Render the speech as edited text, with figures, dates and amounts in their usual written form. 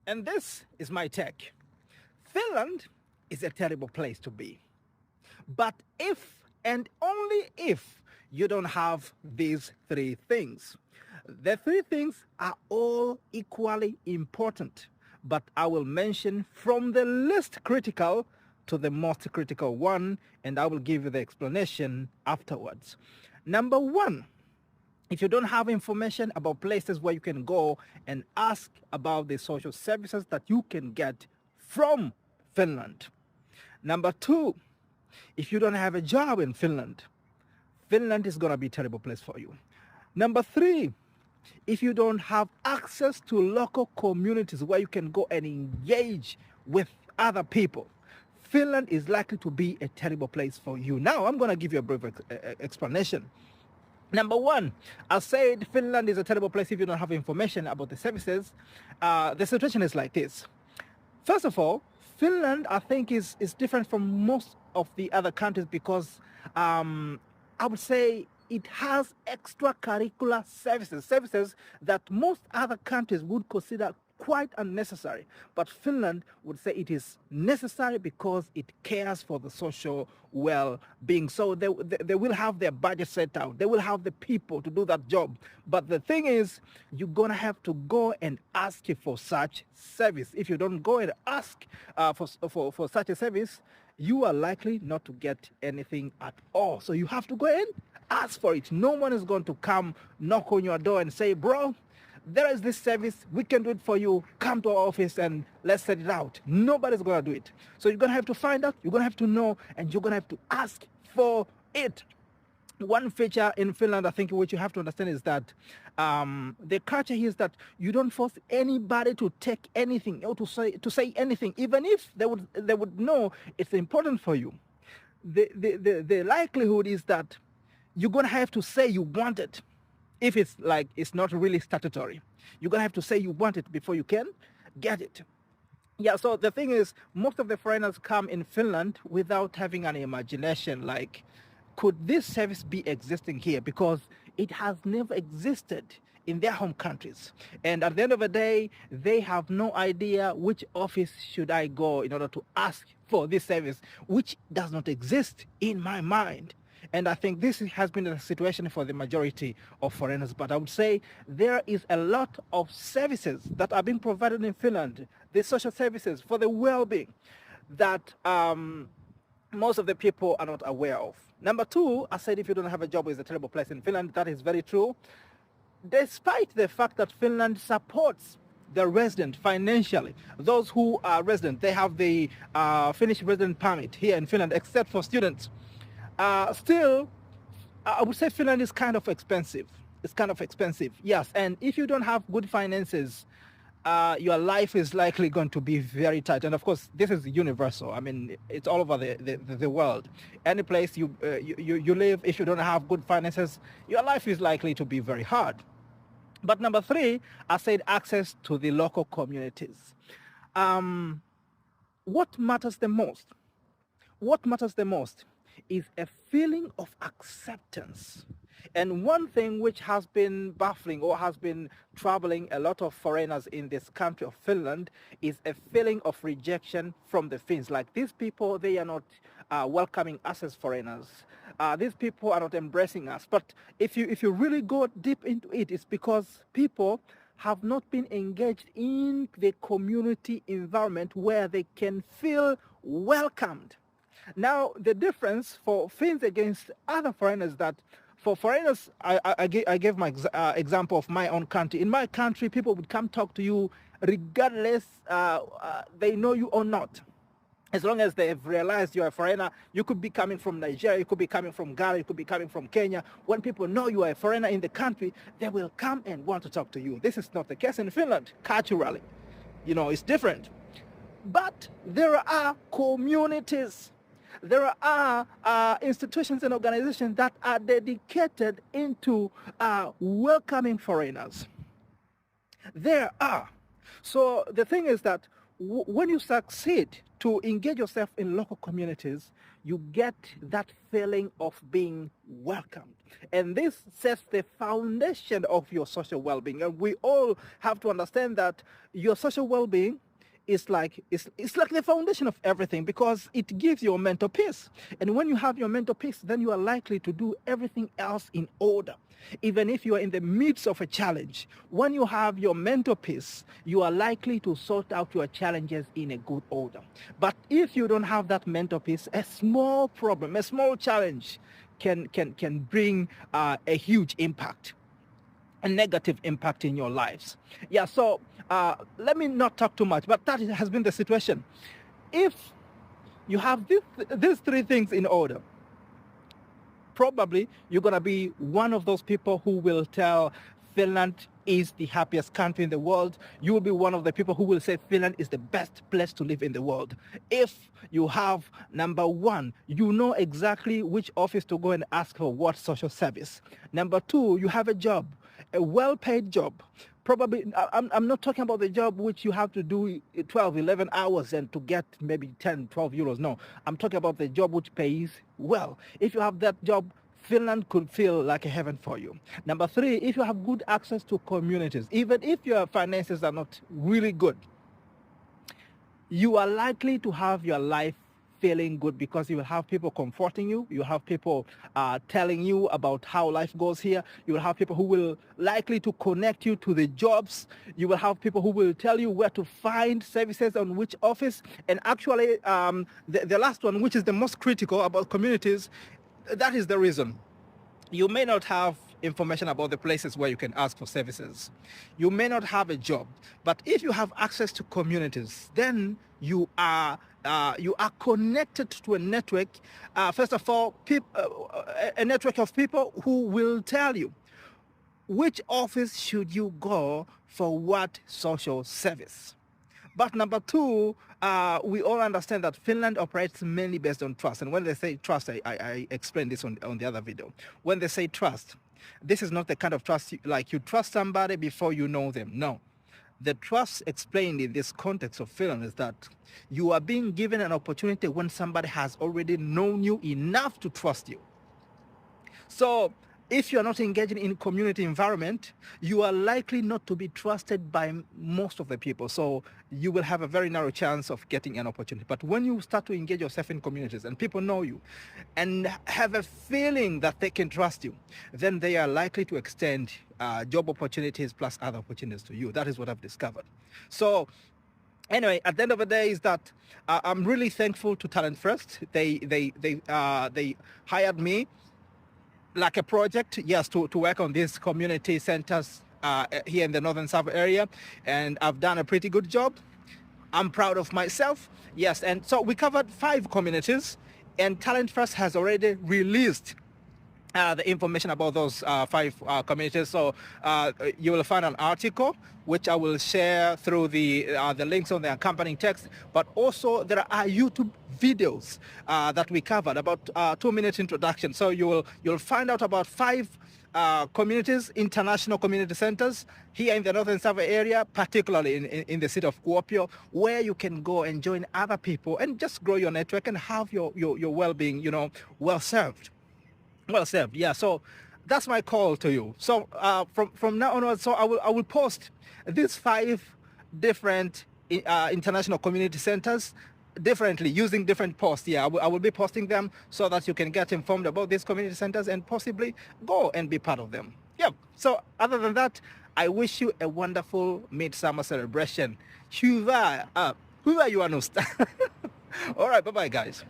And this is my take. Finland is a terrible place to be. But if and only if you don't have these three things. The three things are all equally important, but I will mention from the least critical to the most critical one, and I will give you the explanation afterwards. Number one, if you don't have information about places where you can go and ask about the social services that you can get from Finland. Number two, if you don't have a job in Finland, Finland is going to be a terrible place for you. Number three, if you don't have access to local communities where you can go and engage with other people, Finland is likely to be a terrible place for you. Now, I'm going to give you a brief explanation. Number one, I said Finland is a terrible place if you don't have information about the services. The situation is like this. First of all, Finland, I think, is different from most of the other countries because I would say it has extracurricular services that most other countries would consider quite unnecessary. But Finland would say it is necessary because it cares for the social well-being. So they will have their budget set out. They will have the people to do that job. But the thing is, you're going to have to go and ask for such service. If you don't go and ask for such a service, you are likely not to get anything at all. So you have to go and ask for it. No one is going to come knock on your door and say, bro, there is this service, we can do it for you, come to our office and let's set it out. Nobody's going to do it. So you're going to have to find out, you're going to have to know, and you're going to have to ask for it. One feature in Finland, I think, which you have to understand is that the culture here is that you don't force anybody to take anything or to say anything, even if they would know it's important for you. The likelihood is that you're going to have to say you want it. If it's like it's not really statutory, you're going to have to say you want it before you can get it. Yeah, so the thing is, most of the foreigners come in Finland without having an imagination like, could this service be existing here? Because it has never existed in their home countries. And at the end of the day, they have no idea which office should I go in order to ask for this service, which does not exist in my mind. And I think this has been the situation for the majority of foreigners. But I would say there is a lot of services that are being provided in Finland, the social services for the well-being that most of the people are not aware of. Number two, I said if you don't have a job, it's a terrible place in Finland. That is very true. Despite the fact that Finland supports the resident financially, those who are resident, they have the Finnish resident permit here in Finland, except for students. Still, I would say Finland is kind of expensive. It's kind of expensive, yes. And if you don't have good finances, your life is likely going to be very tight. And of course, this is universal. I mean, it's all over the world. Any place you live, if you don't have good finances, your life is likely to be very hard. But number three, I said access to the local communities. What matters the most? What matters the most is a feeling of acceptance. And one thing which has been baffling or has been troubling a lot of foreigners in this country of Finland is a feeling of rejection from the Finns. Like, these people, they are not welcoming us as foreigners. These people are not embracing us. But if you really go deep into it, it's because people have not been engaged in the community environment where they can feel welcomed. Now, the difference for Finns against other foreigners, that for foreigners, I gave my example of my own country. In my country, people would come talk to you regardless they know you or not. As long as they've realized you're a foreigner, you could be coming from Nigeria, you could be coming from Ghana, you could be coming from Kenya. When people know you are a foreigner in the country, they will come and want to talk to you. This is not the case in Finland, culturally. You know, it's different. But there are communities. There are institutions and organizations that are dedicated into welcoming foreigners. There are. So the thing is that when you succeed to engage yourself in local communities, you get that feeling of being welcomed. And this sets the foundation of your social well-being. And we all have to understand that your social well-being is like it's like the foundation of everything, because it gives you a mental peace. And when you have your mental peace, then you are likely to do everything else in order. Even if you are in the midst of a challenge, when you have your mental peace, you are likely to sort out your challenges in a good order. But if you don't have that mental peace, a small problem, a small challenge can bring a huge impact, a negative impact in your lives. Yeah, so let me not talk too much, but that has been the situation. If you have these three things in order, probably you're going to be one of those people who will tell Finland is the happiest country in the world. You will be one of the people who will say Finland is the best place to live in the world. If you have number one, you know exactly which office to go and ask for what social service. Number two, you have a job, a well-paid job. Probably, I'm not talking about the job which you have to do 12, 11 hours and to get maybe 10, 12 euros. No, I'm talking about the job which pays well. If you have that job, Finland could feel like a heaven for you. Number three, if you have good access to communities, even if your finances are not really good, you are likely to have your life feeling good, because you will have people comforting you. You have people telling you about how life goes here. You will have people who will likely to connect you to the jobs. You will have people who will tell you where to find services on which office. And actually, the last one, which is the most critical about communities, that is the reason. You may not have information about the places where you can ask for services. You may not have a job, but if you have access to communities, then you are connected to a network. First of all, a network of people who will tell you which office should you go for what social service. But number two, we all understand that Finland operates mainly based on trust. And when they say trust, I explained this on the other video. When they say trust, this is not the kind of trust like you trust somebody before you know them. No. The trust explained in this context of Finland is that you are being given an opportunity when somebody has already known you enough to trust you. So if you're not engaging in community environment, you are likely not to be trusted by most of the people. So you will have a very narrow chance of getting an opportunity. But when you start to engage yourself in communities and people know you and have a feeling that they can trust you, then they are likely to extend job opportunities plus other opportunities to you. That is what I've discovered. So anyway, at the end of the day is that I'm really thankful to Talent First. They hired me like a project, yes, to work on these community centers here in the Northern Savo area. And I've done a pretty good job. I'm proud of myself. Yes, and so we covered 5 communities, and Talent First has already released the information about those 5 communities. So you will find an article which I will share through the links on the accompanying text. But also there are YouTube videos that we covered, about 2-minute introduction. So you'll find out about 5 communities, international community centers here in the Northern Savo area, particularly in the city of Kuopio, where you can go and join other people and just grow your network and have your well-being, well served. Well served, yeah. So that's my call to you. So from now onwards, so I will post these 5 different international community centers differently, using different posts. Yeah, I will be posting them so that you can get informed about these community centers and possibly go and be part of them. Yeah. So other than that, I wish you a wonderful midsummer celebration. Hyvää juhannusta. All right, bye-bye, guys.